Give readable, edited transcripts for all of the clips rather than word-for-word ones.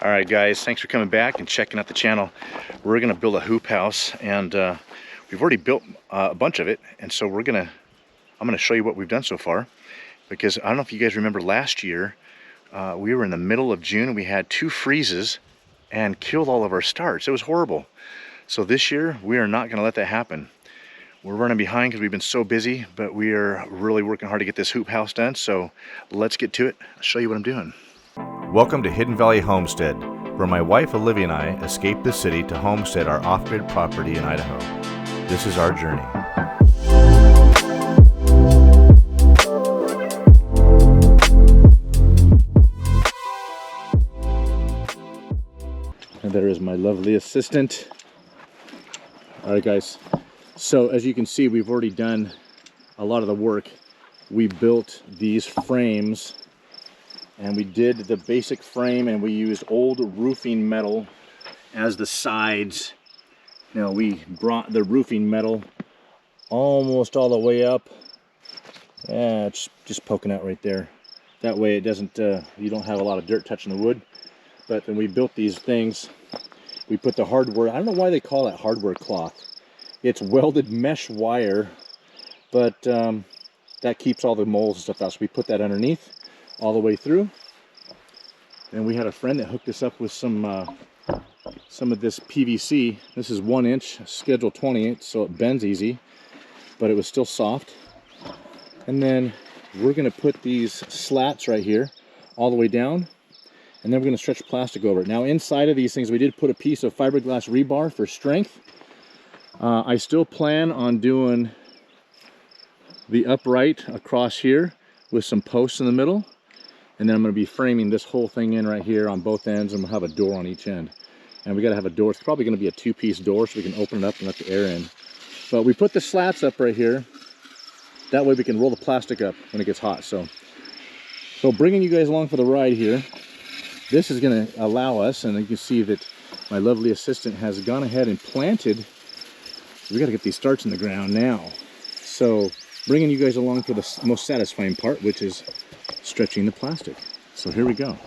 All right, guys, thanks for coming back and checking out the channel. We're gonna build a hoop house, and we've already built a bunch of it, and so I'm gonna show you what we've done so far. Because I don't know if you guys remember last year, we were in the middle of June and we had 2 freezes and killed all of our starts. It was horrible. So this year we are not gonna let that happen. We're running behind because we've been so busy, but we are really working hard to get this hoop house done. So let's get to it. I'll show you what I'm doing. Welcome to Hidden Valley Homestead, where my wife Olivia and I escaped the city to homestead our off-grid property in Idaho. This is our journey. And there is my lovely assistant. All right, guys. So as you can see, we've already done a lot of the work. We built these frames, and we did the basic frame, and we used old roofing metal as the sides. Now we brought the roofing metal almost all the way up. Yeah, it's just poking out right there. That way it doesn't, you don't have a lot of dirt touching the wood. But then we built these things. We put the hardware, I don't know why they call it hardware cloth. It's welded mesh wire, but that keeps all the moles and stuff out. So we put that underneath all the way through. And we had a friend that hooked us up with some of this PVC. This is 1 inch, schedule 28, so it bends easy, but it was still soft. And then we're gonna put these slats right here all the way down, and then we're gonna stretch plastic over it. Now inside of these things, we did put a piece of fiberglass rebar for strength. I still plan on doing the upright across here with some posts in the middle. And then I'm going to be framing this whole thing in right here on both ends, and we'll have a door on each end. And we got to have a door. It's probably going to be a 2-piece door so we can open it up and let the air in. But we put the slats up right here. That way we can roll the plastic up when it gets hot. So bringing you guys along for the ride here. This is going to allow us, and you can see that my lovely assistant has gone ahead and planted. We got to get these starts in the ground now. So bringing you guys along for the most satisfying part, which is stretching the plastic. So here we go.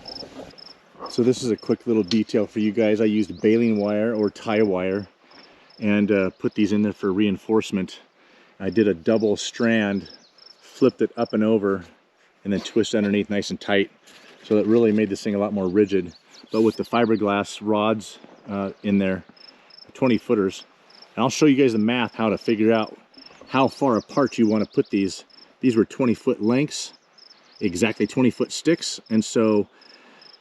So this is a quick little detail for you guys. I used baling wire or tie wire and put these in there for reinforcement. I did a double strand, flipped it up and over, and then twist underneath nice and tight. So that really made this thing a lot more rigid. But with the fiberglass rods in there, 20 footers, and I'll show you guys the math how to figure out how far apart you want to put these. These were 20-foot lengths, exactly 20-foot sticks, and so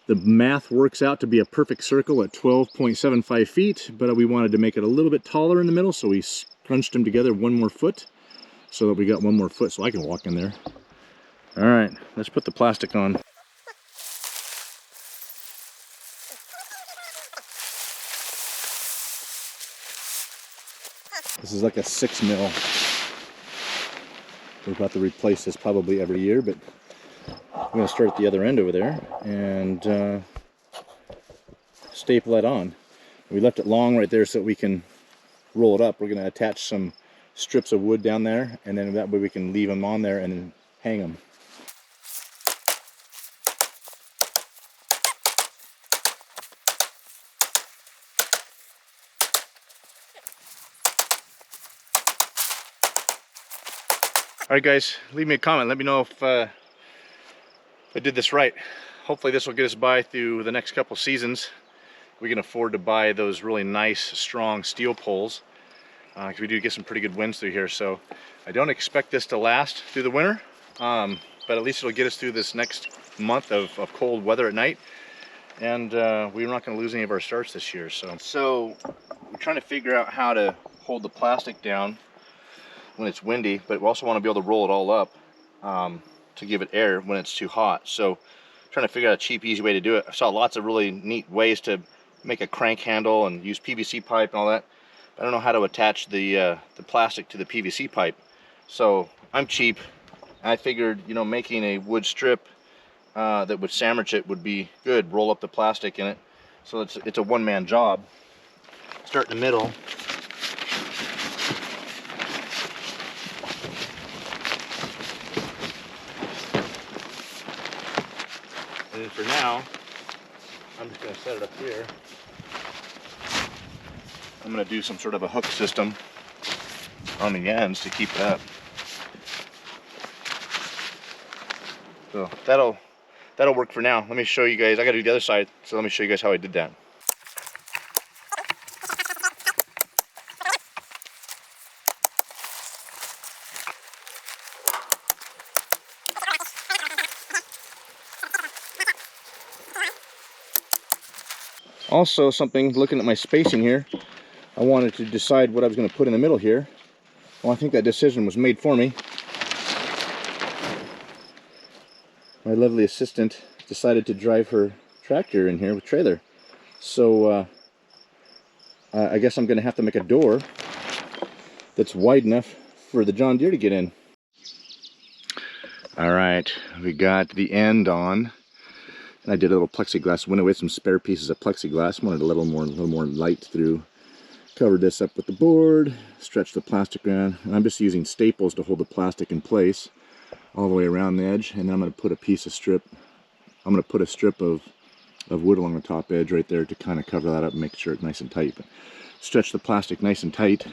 the math works out to be a perfect circle at 12.75 feet, but we wanted to make it a little bit taller in the middle, so we scrunched them together 1 more foot so that we got 1 more foot so I can walk in there. All right, let's put the plastic on. This is like a 6 mil. We're about to replace this probably every year, but I'm going to start at the other end over there and staple that on. We left it long right there so that we can roll it up. We're going to attach some strips of wood down there, and then that way we can leave them on there and then hang them. All right, guys, leave me a comment. Let me know if I did this right. Hopefully this will get us by through the next couple seasons. We can afford to buy those really nice, strong steel poles because we do get some pretty good winds through here. So I don't expect this to last through the winter, but at least it'll get us through this next month of cold weather at night. And we're not going to lose any of our starts this year. So we're trying to figure out how to hold the plastic down when it's windy, but we also want to be able to roll it all up to give it air when it's too hot. So trying to figure out a cheap, easy way to do it. I saw lots of really neat ways to make a crank handle and use PVC pipe and all that. But I don't know how to attach the plastic to the PVC pipe. So I'm cheap. I figured, you know, making a wood strip that would sandwich it would be good. Roll up the plastic in it. So it's a one-man job. Start in the middle. And for now, I'm just going to set it up here. I'm going to do some sort of a hook system on the ends to keep it up. So that'll work for now. Let me show you guys. I got to do the other side, so let me show you guys how I did that. Also, something, looking at my spacing here, I wanted to decide what I was going to put in the middle here. Well, I think that decision was made for me. My lovely assistant decided to drive her tractor in here with trailer. So I guess I'm going to have to make a door that's wide enough for the John Deere to get in. All right, we got the end on. And I did a little plexiglass window with some spare pieces of plexiglass. Wanted a little more light through. Covered this up with the board, stretched the plastic around, and I'm just using staples to hold the plastic in place all the way around the edge. And then I'm going to put a strip of wood along the top edge right there to kind of cover that up and make sure it's nice and tight. But stretch the plastic nice and tight,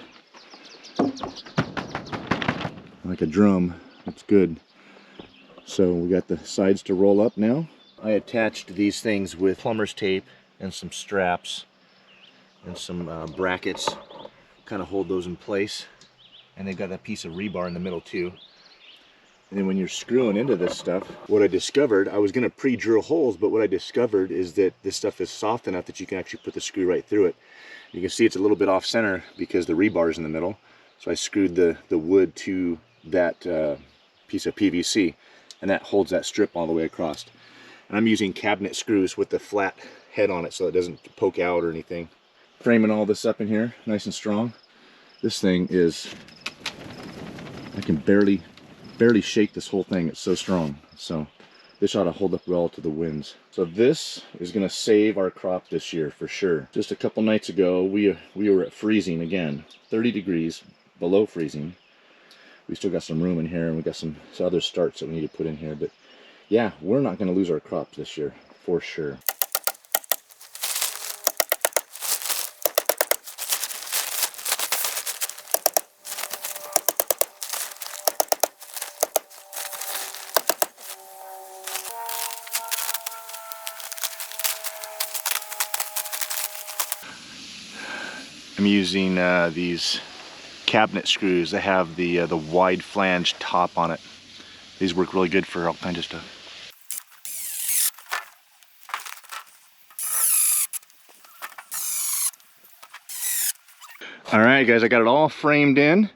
like a drum. That's good. So we got the sides to roll up now. I attached these things with plumber's tape and some straps and some brackets, kind of hold those in place. And they've got a piece of rebar in the middle too. And then when you're screwing into this stuff, what I discovered, I was going to pre-drill holes, but what I discovered is that this stuff is soft enough that you can actually put the screw right through it. You can see it's a little bit off center because the rebar is in the middle. So I screwed the wood to that piece of PVC, and that holds that strip all the way across. And I'm using cabinet screws with the flat head on it so it doesn't poke out or anything. Framing all this up in here, nice and strong. This thing is, I can barely shake this whole thing. It's so strong. So this ought to hold up well to the winds. So this is going to save our crop this year for sure. Just a couple nights ago, we were at freezing again, 30 degrees below freezing. We still got some room in here, and we got some other starts that we need to put in here. But yeah, we're not going to lose our crops this year for sure. I'm using these cabinet screws that have the wide flange top on it. These work really good for all kinds of stuff. All right, guys, I got it all framed in.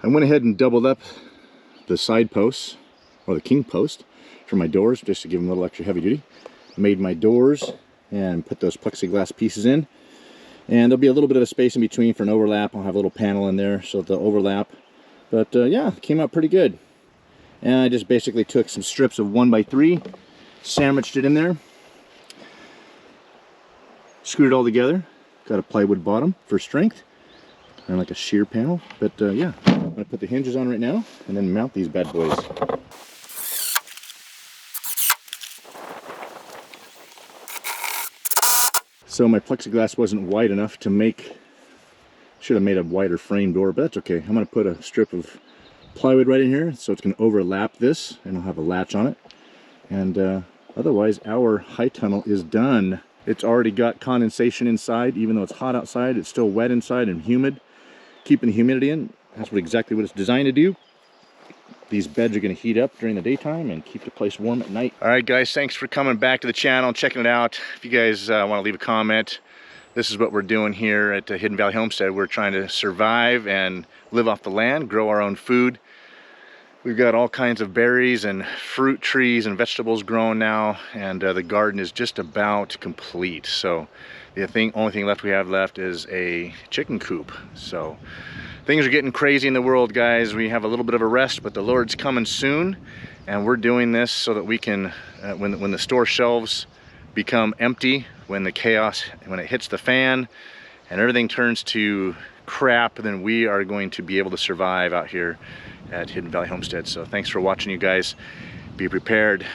I went ahead and doubled up the side posts, or the king post, for my doors, just to give them a little extra heavy duty. Made my doors and put those plexiglass pieces in. And there'll be a little bit of a space in between for an overlap. I'll have a little panel in there so they'll overlap. But yeah, it came out pretty good. And I just basically took some strips of 1x3, sandwiched it in there, screwed it all together, got a plywood bottom for strength, and like a shear panel. But yeah, I'm gonna put the hinges on right now and then mount these bad boys. So my plexiglass wasn't wide enough to make, should have made a wider frame door, but that's okay. I'm gonna put a strip of plywood right in here, so it's gonna overlap this, and I'll have a latch on it. And otherwise, our high tunnel is done. It's already got condensation inside. Even though it's hot outside, it's still wet inside and humid. Keeping the humidity in, that's exactly what it's designed to do. These beds are going to heat up during the daytime and keep the place warm at night. All right, guys, thanks for coming back to the channel and checking it out. If you guys want to leave a comment, this is what we're doing here at Hidden Valley Homestead. We're trying to survive and live off the land, grow our own food. We've got all kinds of berries and fruit trees and vegetables growing now, and the garden is just about complete. So the only thing we have left is a chicken coop. So things are getting crazy in the world, guys. We have a little bit of a rest, but the Lord's coming soon, and we're doing this so that we can, when the store shelves become empty, when it hits the fan and everything turns to crap, then we are going to be able to survive out here at Hidden Valley Homestead. So thanks for watching, you guys. Be prepared.